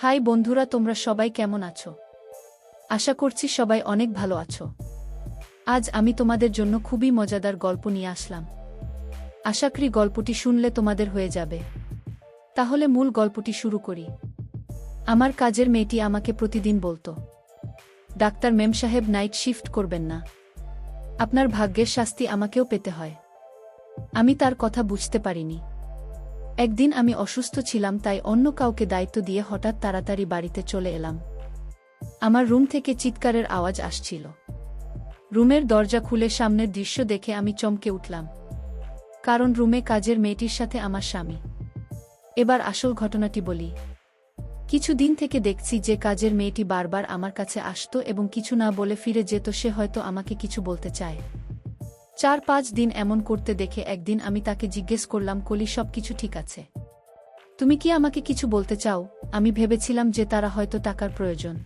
High বন্ধুরা, তোমরা সবাই কেমন আছো? আশা করছি সবাই অনেক ভালো আছো। আজ আমি তোমাদের জন্য খুবই মজাদার গল্প নিয়ে আসলাম। আশা করি গল্পটি শুনলে তোমাদের হয়ে যাবে। তাহলে মূল গল্পটি শুরু করি। আমার কাজের মেয়েটি আমাকে প্রতিদিন বলতো, ডাক্তার মেম সাহেব, নাইট শিফট করবেন না। আপনার ভাগ্যের শাস্তি আমাকেও পেতে হয়। আমি তার কথা বুঝতে পারিনি। একদিন আমি অসুস্থ ছিলাম, তাই অন্য কাউকে দায়িত্ব দিয়ে হঠাৎ তাড়াতাড়ি বাড়িতে চলে এলাম। আমার রুম থেকে চিৎকারের আওয়াজ আসছিল। রুমের দরজা খুলে সামনের দৃশ্য দেখে আমি চমকে উঠলাম, কারণ রুমে কাজের মেয়েটির সাথে আমার স্বামী। এবার আসল ঘটনাটি বলি। কিছুদিন থেকে দেখছি যে কাজের মেয়েটি বারবার আমার কাছে আসতো এবং কিছু না বলে ফিরে যেত। সে হয়তো আমাকে কিছু বলতে চায়। 4-5 দিন এমন করতে দেখে একদিন আমি তাকে জিজ্ঞেস করলাম, কলি, সব কিছু ঠিক আছে? তুমি কি আমাকে কিছু বলতে চাও? আমি ভেবেছিলাম যে তারা হয়তো টাকার প্রয়োজন,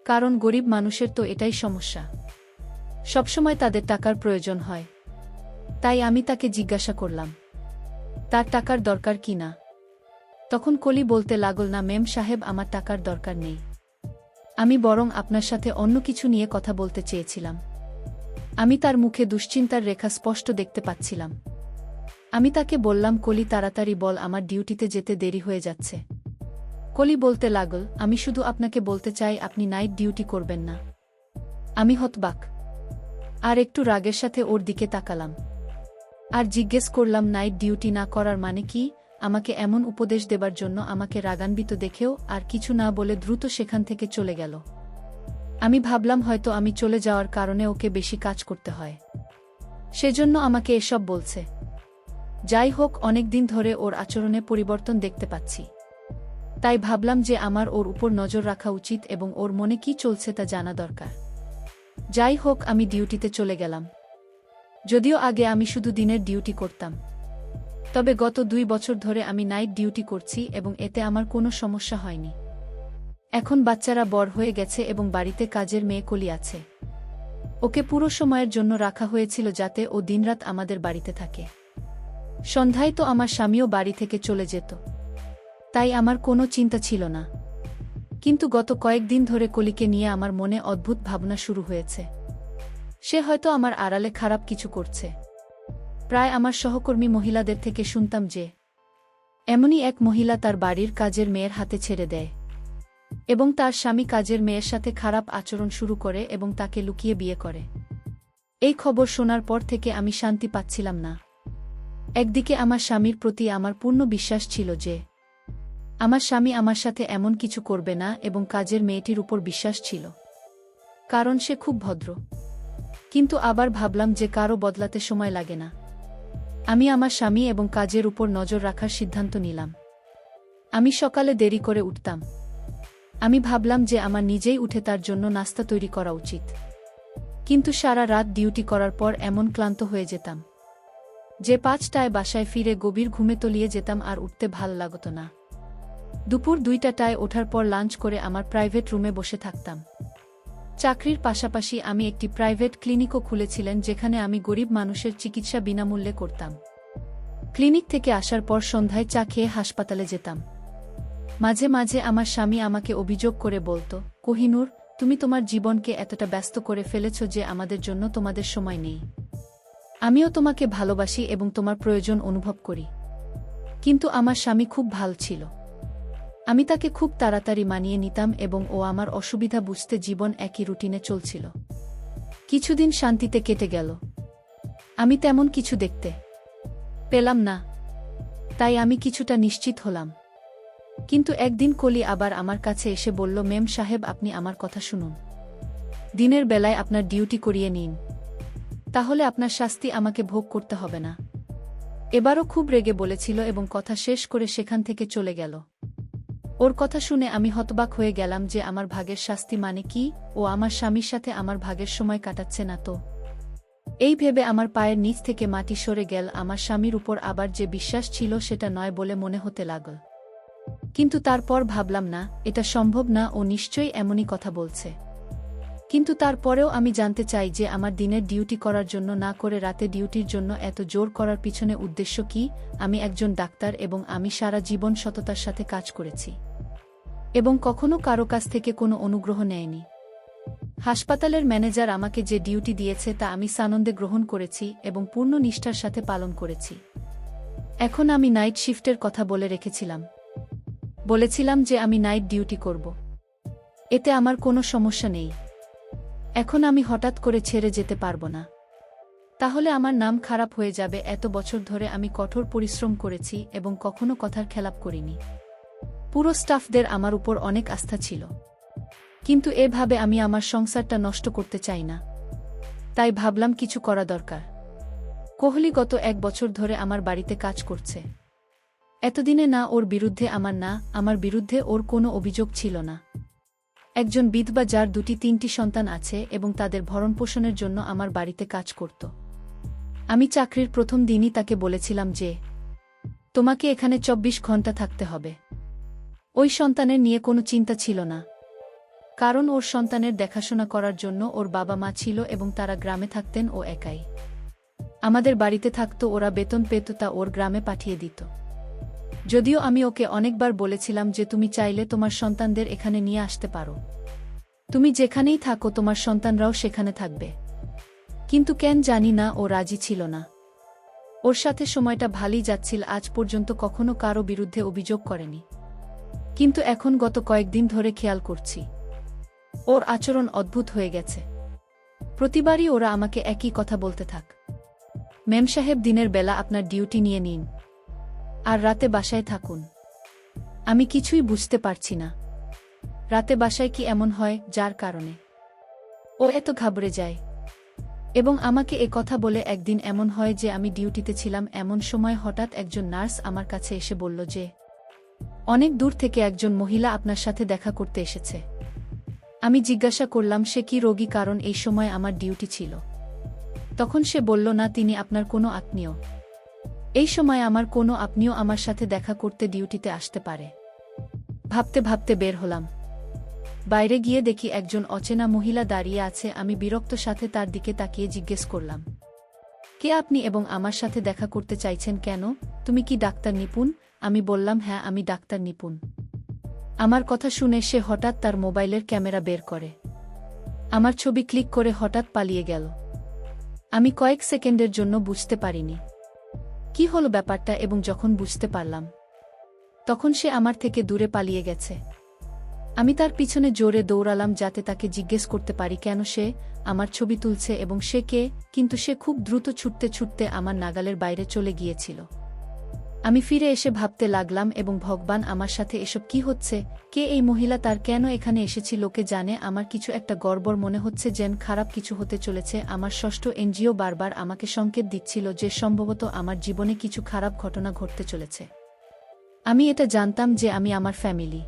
কারণ গরিব মানুষের তো এটাই সমস্যা, সবসময় তাদের টাকার প্রয়োজন হয়। তাই আমি তাকে জিজ্ঞাসা করলাম, তার টাকার দরকার কি না? তখন কলি বলতে লাগল, না মেম সাহেব, আমার টাকার দরকার নেই। আমি বরং আপনার সাথে অন্য কিছু নিয়ে কথা বলতে চেয়েছিলাম। আমি তার মুখে দুশ্চিন্তার রেখা স্পষ্ট দেখতে পাচ্ছিলাম। আমি তাকে বললাম, কলি, তাড়াতাড়ি বল, আমার ডিউটিতে যেতে দেরি হয়ে যাচ্ছে। কলি বলতে লাগল, আমি শুধু আপনাকে বলতে চাই আপনি নাইট ডিউটি করবেন না। আমি হতবাক আর একটু রাগের সাথে ওর দিকে তাকালাম আর জিজ্ঞেস করলাম, নাইট ডিউটি না করার মানে কি? আমাকে এমন উপদেশ দেবার জন্য আমাকে রাগান্বিত দেখেও আর কিছু না বলে দ্রুত সেখান থেকে চলে গেল। আমি ভাবলাম হয়তো আমি চলে যাওয়ার কারণে ওকে বেশি কাজ করতে হয়, সেজন্য আমাকে এসব বলছে। যাই হোক, অনেকদিন ধরে ওর আচরণে পরিবর্তন দেখতে পাচ্ছি। তাই ভাবলাম যে আমার ওর উপর নজর রাখা উচিত এবং ওর মনে কি চলছে তা জানা দরকার। যাই হোক, আমি ডিউটিতে চলে গেলাম। যদিও আগে আমি শুধু দিনের ডিউটি করতাম, তবে গত 2 বছর ধরে আমি নাইট ডিউটি করছি এবং এতে আমার কোনো সমস্যা হয়নি। এখন বাচ্চারা বড় হয়ে গেছে এবং বাড়িতে কাজের মেয়ে কলি আছে। ওকে পুরো সময়ের জন্য রাখা হয়েছিল যাতে ও দিনরাত আমাদের বাড়িতে থাকে। সন্ধ্যায় তো আমার স্বামীও বাড়ি থেকে চলে যেত, তাই আমার কোনো চিন্তা ছিল না। কিন্তু গত কয়েকদিন ধরে কলিকে নিয়ে আমার মনে অদ্ভুত ভাবনা শুরু হয়েছে। সে হয়তো আমার আড়ালে খারাপ কিছু করছে। প্রায় আমার সহকর্মী মহিলাদের থেকে শুনতাম যে এমনই এক মহিলা তার বাড়ির কাজের মেয়ের হাতে ছেড়ে দেয় এবং তার স্বামী কাজের মেয়ের সাথে খারাপ আচরণ শুরু করে এবং তাকে লুকিয়ে বিয়ে করে। এই খবর শোনার পর থেকে আমি শান্তি পাচ্ছিলাম না। একদিকে আমার স্বামীর প্রতি আমার পূর্ণ বিশ্বাস ছিল যে আমার স্বামী আমার সাথে এমন কিছু করবে না, এবং কাজের মেয়েটির উপর বিশ্বাস ছিল, কারণ সে খুব ভদ্র। কিন্তু আবার ভাবলাম যে কারও বদলাতে সময় লাগে না। আমি আমার স্বামী এবং কাজের উপর নজর রাখার সিদ্ধান্ত নিলাম। আমি সকালে দেরি করে উঠতাম। আমি ভাবলাম যে আমার নিজেই উঠে তার জন্য নাস্তা তৈরি করা উচিত। কিন্তু সারা রাত ডিউটি করার পর এমন ক্লান্ত হয়ে যেতাম যে 5টায় বাসায় ফিরে গভীর ঘুমে তলিয়ে যেতাম আর উঠতে ভাল লাগত না। দুপুর 2টায় ওঠার পর লাঞ্চ করে আমার প্রাইভেট রুমে বসে থাকতাম। চাকরির পাশাপাশি আমি একটি প্রাইভেট ক্লিনিকও খুলেছিলেন, যেখানে আমি গরিব মানুষের চিকিৎসা বিনামূল্যে করতাম। ক্লিনিক থেকে আসার পর সন্ধ্যায় চা খেয়ে হাসপাতালে যেতাম। মাঝে মাঝে আমার স্বামী আমাকে অভিযোগ করে বলতো, কোহিনূর, তুমি তোমার জীবনকে এতটা ব্যস্ত করে ফেলেছ যে আমাদের জন্য তোমাদের সময় নেই। আমিও তোমাকে ভালোবাসি এবং তোমার প্রয়োজন অনুভব করি। কিন্তু আমার স্বামী খুব ভালো ছিল। আমি তাকে খুব তাড়াতাড়ি মানিয়ে নিতাম এবং ও আমার অসুবিধা বুঝতে জীবন একই রুটিনে চলছিল। কিছুদিন শান্তিতে কেটে গেল। আমি তেমন কিছু দেখতে পেলাম না, তাই আমি কিছুটা নিশ্চিত হলাম। কিন্তু একদিন কলি আবার আমার কাছে এসে বলল, মেম সাহেব, আপনি আমার কথা শুনুন। দিনের বেলায় আপনার ডিউটি করিয়ে নিন, তাহলে আপনার শাস্তি আমাকে ভোগ করতে হবে না। এবারও খুব রেগে বলেছিল এবং কথা শেষ করে সেখান থেকে চলে গেল। ওর কথা শুনে আমি হতবাক হয়ে গেলাম যে আমার ভাগের শাস্তি মানে কি? ও আমার স্বামীর সাথে আমার ভাগের সময় কাটাচ্ছে না তো? এই ভেবে আমার পায়ের নিচ থেকে মাটি সরে গেল। আমার স্বামীর উপর আবার যে বিশ্বাস ছিল সেটা নয় বলে মনে হতে লাগল। কিন্তু তারপর ভাবলাম, না, এটা সম্ভব না, ও নিশ্চয়ই এমনই কথা বলছে। কিন্তু তারপরেও আমি জানতে চাই যে আমার দিনের ডিউটি করার জন্য না করে রাতে ডিউটির জন্য এত জোর করার পিছনে উদ্দেশ্য কি? আমি একজন ডাক্তার এবং আমি সারা জীবন সততার সাথে কাজ করেছি। এবং কখনো কারো কাছ থেকে কোনো অনুগ্রহ নেয়নি। হাসপাতালের ম্যানেজার আমাকে যে ডিউটি দিয়েছে তা আমি সানন্দে গ্রহণ করেছি এবং পূর্ণ নিষ্ঠার সাথে পালন করেছি। এখন আমি নাইট শিফটের কথা বলে রেখেছিলাম। বলেছিলাম যে আমি নাইট ডিউটি করব। এতে আমার কোনো সমস্যা নেই। এখন আমি হঠাৎ করে ছেড়ে যেতে পারব না। তাহলে আমার নাম খারাপ হয়ে যাবে। এত বছর ধরে আমি কঠোর পরিশ্রম করেছি এবং কখনো কথার খেলাপ করিনি। পুরো স্টাফদের আমার উপর অনেক আস্থা ছিল। কিন্তু এভাবে আমি আমার সংসারটা নষ্ট করতে চাই না। তাই ভাবলাম কিছু করা দরকার। কোহলি গত 1 বছর ধরে আমার বাড়িতে কাজ করছে। এতদিনে না ওর বিরুদ্ধে আমার বিরুদ্ধে ওর কোনো অভিযোগ ছিল না। একজন বিধবা যার 2-3টি সন্তান আছে এবং তাদের ভরণপোষণের জন্য আমার বাড়িতে কাজ করত। আমি চাকরির প্রথম দিনই তাকে বলেছিলাম যে তোমাকে এখানে 24 ঘন্টা থাকতে হবে। ওই সন্তানের নিয়ে কোনো চিন্তা ছিল না, কারণ ওর সন্তানের দেখাশোনা করার জন্য ওর বাবা মা ছিল এবং তারা গ্রামে থাকতেন, ও একাই আমাদের বাড়িতে থাকত। ওরা বেতন পেত, তা ওর গ্রামে পাঠিয়ে দিত। যদিও আমি ওকে অনেকবার বলেছিলাম যে তুমি চাইলে তোমার সন্তানদের এখানে নিয়ে আসতে পারো। তুমি যেখানেই থাকো তোমার সন্তানরাও সেখানে থাকবে। কিন্তু কেন জানি না ও রাজি ছিল না। ওর সাথে সময়টা ভালোই যাচ্ছিল, আজ পর্যন্ত কখনো কারো বিরুদ্ধে অভিযোগ করেনি। কিন্তু এখন গত কয়েকদিন ধরে খেয়াল করছি ওর আচরণ অদ্ভুত হয়ে গেছে। প্রতিবারই ওরা আমাকে একই কথা বলতে থাক, মেম সাহেব দিনের বেলা আপনার ডিউটি নিয়ে নিন আর রাতে বাসায় থাকুন। আমি কিছুই বুঝতে পারছি না রাতে বাসায় কি এমন হয় যার কারণে ও এত ঘাবড়ে যায়। এবং আমাকে এ কথা বলে একদিন এমন হয় যে আমি ডিউটিতে ছিলাম, এমন সময় হঠাৎ একজন নার্স আমার কাছে এসে বলল যে অনেক দূর থেকে একজন মহিলা আপনার সাথে দেখা করতে এসেছে। আমি জিজ্ঞাসা করলাম সে কি রোগী, কারণ এই সময় আমার ডিউটি ছিল। তখন সে বলল না, তিনি আপনার কোনো আত্মীয়। এই সময় আমার কোনো আত্মীয় আমার সাথে দেখা করতে ডিউটিতে আসতে পারে। ভাবতে ভাবতে বের হলাম। বাইরে গিয়ে দেখি একজন অচেনা মহিলা দাঁড়িয়ে আছে। আমি বিরক্ত সাথে তার দিকে তাকিয়ে জিজ্ঞেস করলাম, কে আপনি এবং আমার সাথে দেখা করতে চাইছেন কেন? তুমি কি ডাক্তার নিপুণ? আমি বললাম, হ্যাঁ আমি ডাক্তার নিপুণ। আমার কথা শুনে সে হঠাৎ তার মোবাইলের ক্যামেরা বের করে আমার ছবি ক্লিক করে হঠাৎ পালিয়ে গেল। আমি কয়েক সেকেন্ডের জন্য বুঝতে পারিনি কি হলো ব্যাপারটা, এবং যখন বুঝতে পারলাম তখন সে আমার থেকে দূরে পালিয়ে গেছে। আমি তার পিছনে জোরে দৌড়ালাম যাতে তাকে জিজ্ঞেস করতে পারি কেন সে আমার ছবি তুলছে এবং সে কে, কিন্তু সে খুব দ্রুত ছুটতে ছুটতে আমার নাগালের বাইরে চলে গিয়েছিল। আমি ফিরে এসে ভাবতে লাগলাম, এবং ভগবান, আমার সাথে এসব কি হচ্ছে? কে এই মহিলা? তার কেন এখানে এসেছি? লোকে জানে আমার কিছু একটা গড়বড় মনে হচ্ছে, যেন খারাপ কিছু হতে চলেছে। আমার ষষ্ঠ এনজিও বারবার আমাকে সংকেত দিচ্ছিল যে সম্ভবত আমার জীবনে কিছু খারাপ ঘটনা ঘটতে চলেছে। আমি এটা জানতাম যে আমি আমার ফ্যামিলি,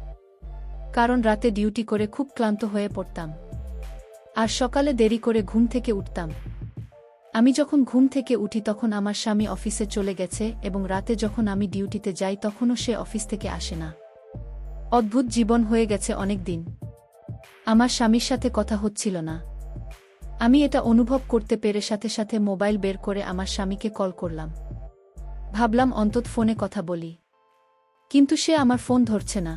কারণ রাতে ডিউটি করে খুব ক্লান্ত হয়ে পড়তাম আর সকালে দেরি করে ঘুম থেকে উঠতাম। আমি যখন ঘুম থেকে উঠি তখন আমার স্বামী অফিসে চলে গেছে এবং রাতে যখন আমি ডিউটিতে যাই তখনও সে অফিস থেকে আসে না। অদ্ভুত জীবন হয়ে গেছে অনেক দিন। আমার স্বামীর সাথে কথা হচ্ছিল না। আমি এটা অনুভব করতে পেরে সাথে সাথে মোবাইল বের করে আমার স্বামীকে কল করলাম। ভাবলাম অন্তত ফোনে কথা বলি, কিন্তু সে আমার ফোন ধরছে না।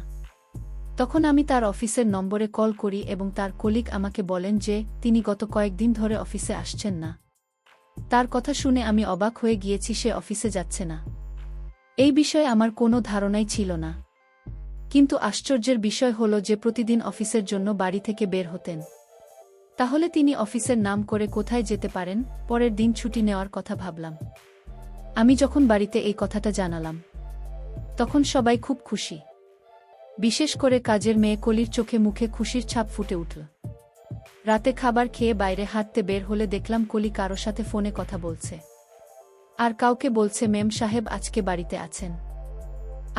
তখন আমি তার অফিসের নম্বরে কল করি এবং তার কলিগ আমাকে বলেন যে তিনি গত কয়েকদিন ধরে অফিসে আসছেন না। তার কথা শুনে আমি অবাক হয়ে গিয়েছি, সে অফিসে যাচ্ছে না। এই বিষয়ে আমার কোনো ধারণাই ছিল না। কিন্তু আশ্চর্যের বিষয় হলো যে প্রতিদিন অফিসের জন্য বাড়ি থেকে বের হতেন। তাহলে তিনি অফিসের নাম করে কোথায় যেতে পারেন? পরের দিন ছুটি নেওয়ার কথা ভাবলাম। আমি যখন বাড়িতে এই কথাটা জানালাম তখন সবাই খুব খুশি, বিশেষ করে কাজের মেয়ে কলির চোখে মুখে খুশির ছাপ ফুটে উঠল। রাতে খাবার খেয়ে বাইরে হাঁটতে বের হলে দেখলাম কলি কারো সাথে ফোনে কথা বলছে আর কাউকে বলছে মেম সাহেব আজকে বাড়িতে আছেন।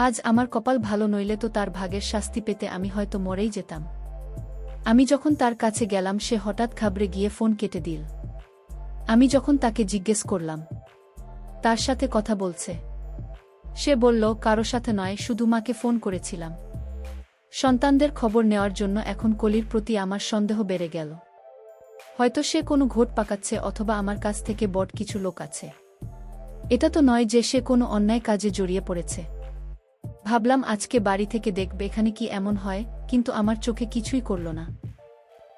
আজ আমার কপাল ভালো, নইলে তো তার ভাগের শাস্তি পেতে আমি হয়তো মরেই যেতাম। আমি যখন তার কাছে গেলাম সে হঠাৎ ঘাবড়ে গিয়ে ফোন কেটে দিল। আমি যখন তাকে জিজ্ঞেস করলাম তার সাথে কথা বলছে, সে বলল কারো সাথে নয়, শুধু মাকে ফোন করেছিলাম। সন্তানদের খবর নেওয়ার জন্য এখন কলির প্রতি আমার সন্দেহ বেড়ে গেল। হয়তো সে কোনো ঘোট পাকাচ্ছে, অথবা আমার কাছ থেকে বড় কিছু লোক আছে। এটা তো নয় যে সে কোনো অন্যায় কাজে জড়িয়ে পড়েছে। ভাবলাম আজকে বাড়ি থেকে দেখবে এখানে কি এমন হয়। কিন্তু আমার চোখে কিছুই করল না।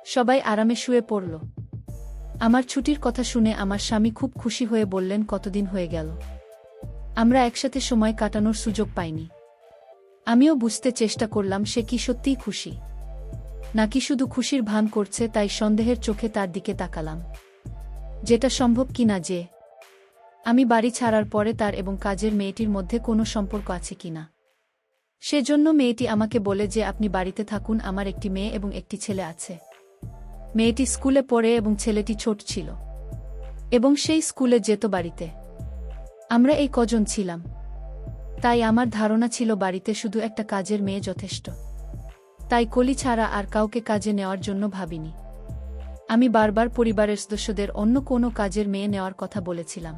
সবাই আরামে শুয়ে পড়ল। আমার ছুটির কথা শুনে আমার স্বামী খুব খুশি হয়ে বললেন, কতদিন হয়ে গেল আমরা একসাথে সময় কাটানোর সুযোগ পাইনি। আমিও বুঝতে চেষ্টা করলাম সে কি সত্যিই খুশি, নাকি শুধু খুশির ভান করছে, তাই সন্দেহের চোখে তার দিকে তাকালাম। যেটা সম্ভব কিনা যে আমি বাড়ি ছাড়ার পরে তার এবং কাজের মেয়েটির মধ্যে কোনো সম্পর্ক আছে কিনা। সেজন্য মেয়েটি আমাকে বলে যে আপনি বাড়িতে থাকুন, আমার একটি মেয়ে এবং একটি ছেলে আছে। মেয়েটি স্কুলে পড়ে এবং ছেলেটি ছোট ছিল এবং সেই স্কুলে যেত বাড়িতে। আমরা এই কজন ছিলাম, তাই আমার ধারণা ছিল বাড়িতে শুধু একটা কাজের মেয়ে যথেষ্ট। তাই কলি ছাড়া আর কাউকে কাজে নেওয়ার জন্য ভাবিনি। আমি বারবার পরিবারের সদস্যদের অন্য কোনো কাজের মেয়ে নেওয়ার কথা বলেছিলাম।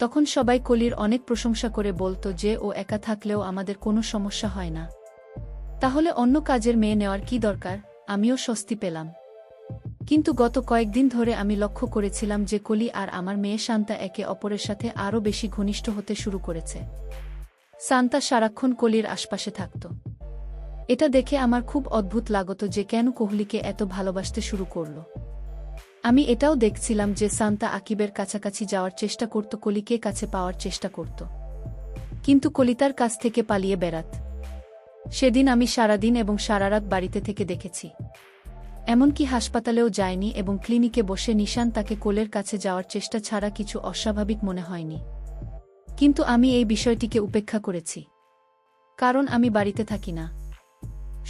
তখন সবাই কলির অনেক প্রশংসা করে বলতো যে ও একা থাকলেও আমাদের কোনো সমস্যা হয় না, তাহলে অন্য কাজের মেয়ে নেওয়ার কি দরকার। আমিও স্বস্তি পেলাম। কিন্তু গত কয়েকদিন ধরে আমি লক্ষ্য করেছিলাম যে কলি আর আমার মেয়ে শান্তা একে অপরের সাথে আরও বেশি ঘনিষ্ঠ হতে শুরু করেছে। শান্তা সারাক্ষণ কলির আশপাশে থাকত। এটা দেখে আমার খুব অদ্ভুত লাগত যে কেন কোহলিকে এত ভালোবাসতে শুরু করল। আমি এটাও দেখছিলাম যে শান্তা আকিবের কাছাকাছি যাওয়ার চেষ্টা করত, কলিকে কাছে পাওয়ার চেষ্টা করত, কিন্তু কলি তার কাছ থেকে পালিয়ে বেড়াত। সেদিন আমি সারাদিন এবং সারারাত বাড়িতে থেকে দেখেছি। এমনকি হাসপাতালেও যায়নি এবং ক্লিনিকে বসে নিশান তাকে কোলের কাছে যাওয়ার চেষ্টা ছাড়া কিছু অস্বাভাবিক মনে হয়নি। কিন্তু আমি এই বিষয়টিকে উপেক্ষা করেছি, কারণ আমি বাড়িতে থাকি না,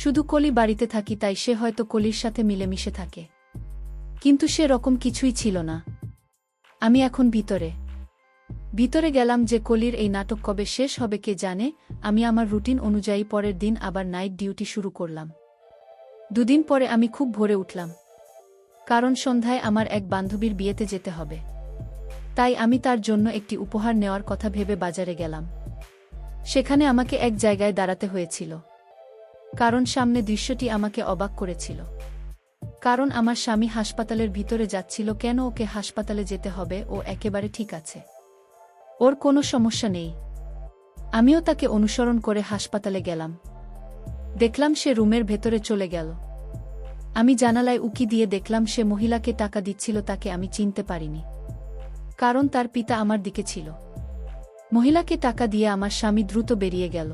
শুধু কলি বাড়িতে থাকি, তাই সে হয়তো কলির সাথে মিলেমিশে থাকে। কিন্তু সে রকম কিছুই ছিল না। আমি এখন ভিতরে গেলাম যে কলির এই নাটক কবে শেষ হবে কে জানে। আমি আমার রুটিন অনুযায়ী পরের দিন আবার নাইট ডিউটি শুরু করলাম। দুদিন পরে আমি খুব ভোরে উঠলাম, কারণ সন্ধ্যায় আমার এক বান্ধবীর বিয়েতে যেতে হবে। তাই আমি তার জন্য একটি উপহার নেওয়ার কথা ভেবে বাজারে গেলাম। সেখানে আমাকে এক জায়গায় দাঁড়াতে হয়েছিল, কারণ সামনে দৃশ্যটি আমাকে অবাক করেছিল। কারণ আমার স্বামী হাসপাতালের ভিতরে যাচ্ছিল। কেন ওকে হাসপাতালে যেতে হবে? ও একেবারে ঠিক আছে, ওর কোনো সমস্যা নেই। আমিও তাকে অনুসরণ করে হাসপাতালে গেলাম। দেখলাম সে রুমের ভেতরে চলে গেল। আমি জানালায় উকি দিয়ে দেখলাম সে মহিলাকে টাকা দিচ্ছিল। তাকে আমি চিনতে পারিনি, কারণ তার পিতা আমার দিকে ছিল। মহিলাকে টাকা দিয়ে আমার স্বামী দ্রুত বেরিয়ে গেল।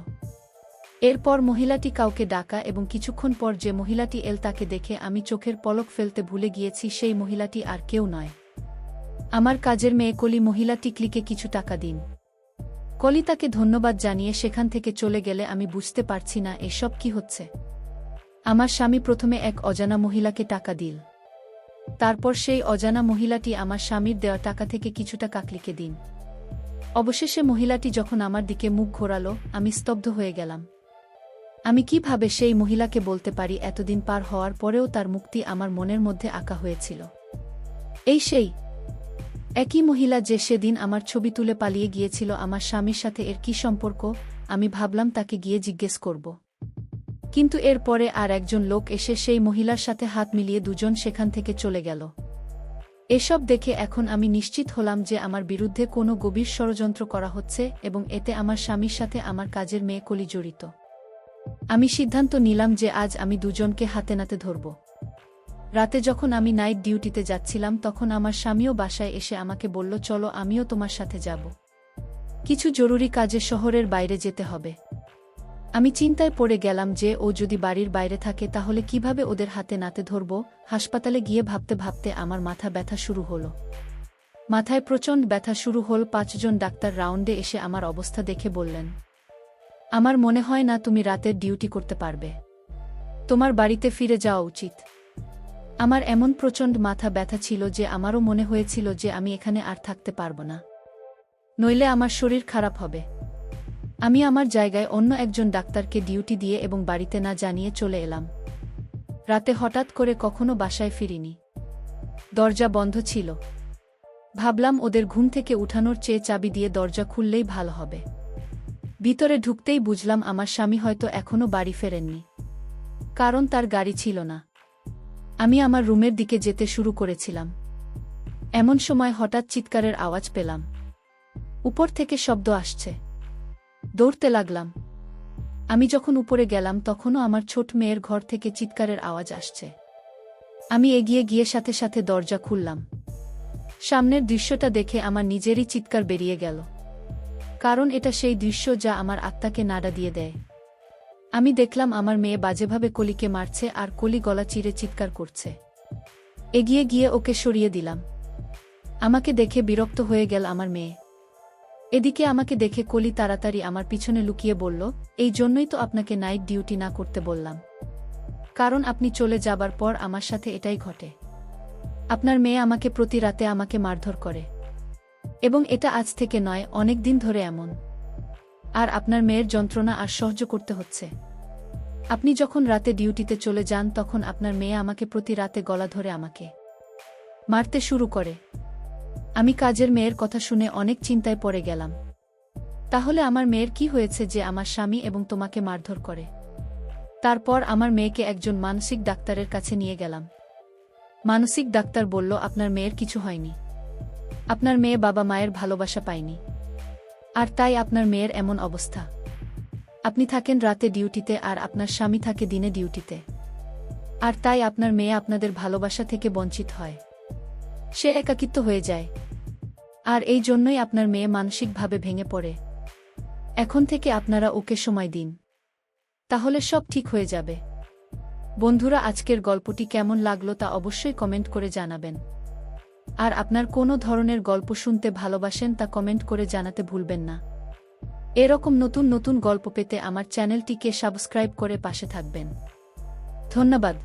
এরপর মহিলাটি কাউকে ডাকা এবং কিছুক্ষণ পর যে মহিলাটি এল তাকে দেখে আমি চোখের পলক ফেলতে ভুলে গিয়েছি সেই মহিলাটি আর কেউ নয়, আমার কাজের মেয়ে কলি। মহিলাটি ক্লিকে কিছু টাকা দিন। কলি তাকে ধন্যবাদ জানিয়ে সেখান থেকে চলে গেলে আমি বুঝতে পারছি না এসব কি হচ্ছে। আমার স্বামী প্রথমে এক অজানা মহিলাকে টাকা দিল, তারপর সেই অজানা মহিলাটি আমার স্বামীর দেওয়া টাকা থেকে কিছু টাকা ক্লিকে দিন। অবশেষে মহিলাটি যখন আমার দিকে মুখ ঘোরালো, আমি স্তব্ধ হয়ে গেলাম। আমি কিভাবে সেই মহিলাকে বলতে পারি এতদিন পার হওয়ার পরেও তার মুক্তি আমার মনের মধ্যে আঁকা হয়েছিল? এই সেই একই মহিলা যে সেদিন আমার ছবি তুলে পালিয়ে গিয়েছিল। আমার স্বামীর সাথে এর কি সম্পর্ক? আমি ভাবলাম তাকে গিয়ে জিজ্ঞেস করব, কিন্তু এরপরে আর একজন লোক এসে সেই মহিলার সাথে হাত মিলিয়ে দুজন সেখান থেকে চলে গেল। এসব দেখে এখন আমি নিশ্চিত হলাম যে আমার বিরুদ্ধে কোনো গভীর ষড়যন্ত্র করা হচ্ছে এবং এতে আমার স্বামীর সাথে আমার কাজের মেয়ে কলি জড়িত। আমি সিদ্ধান্ত নিলাম যে আজ আমি দুজনকে হাতে নাতে ধরব। রাতে যখন আমি নাইট ডিউটিতে যাচ্ছিলাম তখন আমার স্বামীও বাসায় এসে আমাকে বলল, চলো আমিও তোমার সাথে যাব, কিছু জরুরি কাজে শহরের বাইরে যেতে হবে। আমি চিন্তায় পড়ে গেলাম যে ও যদি বাড়ির বাইরে থাকে তাহলে কিভাবে ওদের হাতে নাতে ধরব। হাসপাতালে গিয়ে ভাবতে ভাবতে আমার মাথা ব্যথা শুরু হলো। মাথায় প্রচণ্ড ব্যথা শুরু হল। 5 জন ডাক্তার রাউন্ডে এসে আমার অবস্থা দেখে বললেন, আমার মনে হয় না তুমি রাতের ডিউটি করতে পারবে, তোমার বাড়িতে ফিরে যাওয়া উচিত। আমার এমন প্রচণ্ড মাথা ব্যথা ছিল যে আমারও মনে হয়েছিল যে আমি এখানে আর থাকতে পারবো না, নইলে আমার শরীর খারাপ হবে। আমি আমার জায়গায় অন্য একজন ডাক্তারকে ডিউটি দিয়ে এবং বাড়িতে না জানিয়ে চলে এলাম। রাতে হঠাৎ করে কখনো বাসায় ফিরিনি। দরজা বন্ধ ছিল। ভাবলাম ওদের ঘুম থেকে উঠানোর চেয়ে চাবি দিয়ে দরজা খুললেই ভালো হবে। ভিতরে ঢুকতেই বুঝলাম আমার স্বামী হয়তো এখনো বাড়ি ফেরেননি, কারণ তার গাড়ি ছিল না। আমি আমার রুমের দিকে যেতে শুরু করেছিলাম। এমন সময় হঠাৎ চিৎকারের আওয়াজ পেলাম। উপর থেকে শব্দ আসছে। দৌড়তে লাগলাম। আমি যখন উপরে গেলাম তখনও আমার ছোট মেয়ের ঘর থেকে চিৎকারের আওয়াজ আসছে। আমি এগিয়ে গিয়ে সাথে সাথে দরজা খুললাম। সামনের দৃশ্যটা দেখে আমার নিজেরই চিৎকার বেরিয়ে গেল, কারণ এটা সেই দৃশ্য যা আমার আত্মাকে নাড়া দিয়ে দেয়। আমি দেখলাম আমার মেয়ে বাজেভাবে কলিকে মারছে আর কলি গলা চিরে চিৎকার করছে। এগিয়ে গিয়ে ওকে সরিয়ে দিলাম। আমাকে দেখে বিরক্ত হয়ে গেল আমার মেয়ে। এদিকে আমাকে দেখে কলি তাড়াতাড়ি আমার পিছনে লুকিয়ে বলল, এই জন্যই তো আপনাকে নাইট ডিউটি না করতে বললাম, কারণ আপনি চলে যাবার পর আমার সাথে এটাই ঘটে। আপনার মেয়ে আমাকে প্রতি রাতে আমাকে মারধর করে, এবং এটা আজ থেকে নয়, অনেক দিন ধরে এমন। আর আপনার মেয়ের যন্ত্রণা আর সহ্য করতে হচ্ছে। আপনি যখন রাতে ডিউটিতে চলে যান তখন আপনার মেয়ে আমাকে প্রতি রাতে গলা ধরে আমাকে মারতে শুরু করে। আমি কাজের মেয়ের কথা শুনে অনেক চিন্তায় পড়ে গেলাম। তাহলে আমার মেয়ের কি হয়েছে যে আমার স্বামী এবং তোমাকে মারধর করে? তারপর আমার মেয়েকে একজন মানসিক ডাক্তারের কাছে নিয়ে গেলাম। মানসিক ডাক্তার বলল, আপনার মেয়ের কিছু হয়নি। আপনার মেয়ে বাবা মায়ের ভালোবাসা পায়নি, আর তাই আপনার মেয়ের এমন অবস্থা। আপনি থাকেন রাতে ডিউটিতে আর আপনার স্বামী থাকে দিনে ডিউটিতে, আর তাই আপনার মেয়ে আপনাদের ভালোবাসা থেকে বঞ্চিত হয়। সে একাকিত্ব হয়ে যায়, আর এই জন্যই আপনার মেয়ে মানসিকভাবে ভেঙে পড়ে। এখন থেকে আপনারা ওকে সময় দিন, তাহলে সব ঠিক হয়ে যাবে। বন্ধুরা, আজকের গল্পটি কেমন লাগলো তা অবশ্যই কমেন্ট করে জানাবেন। আর আপনার কোনো ধরনের গল্প শুনতে ভালোবাসেন তা কমেন্ট করে জানাতে ভুলবেন না। এরকম নতুন নতুন গল্প পেতে আমার চ্যানেলটিকে সাবস্ক্রাইব করে পাশে থাকবেন। ধন্যবাদ।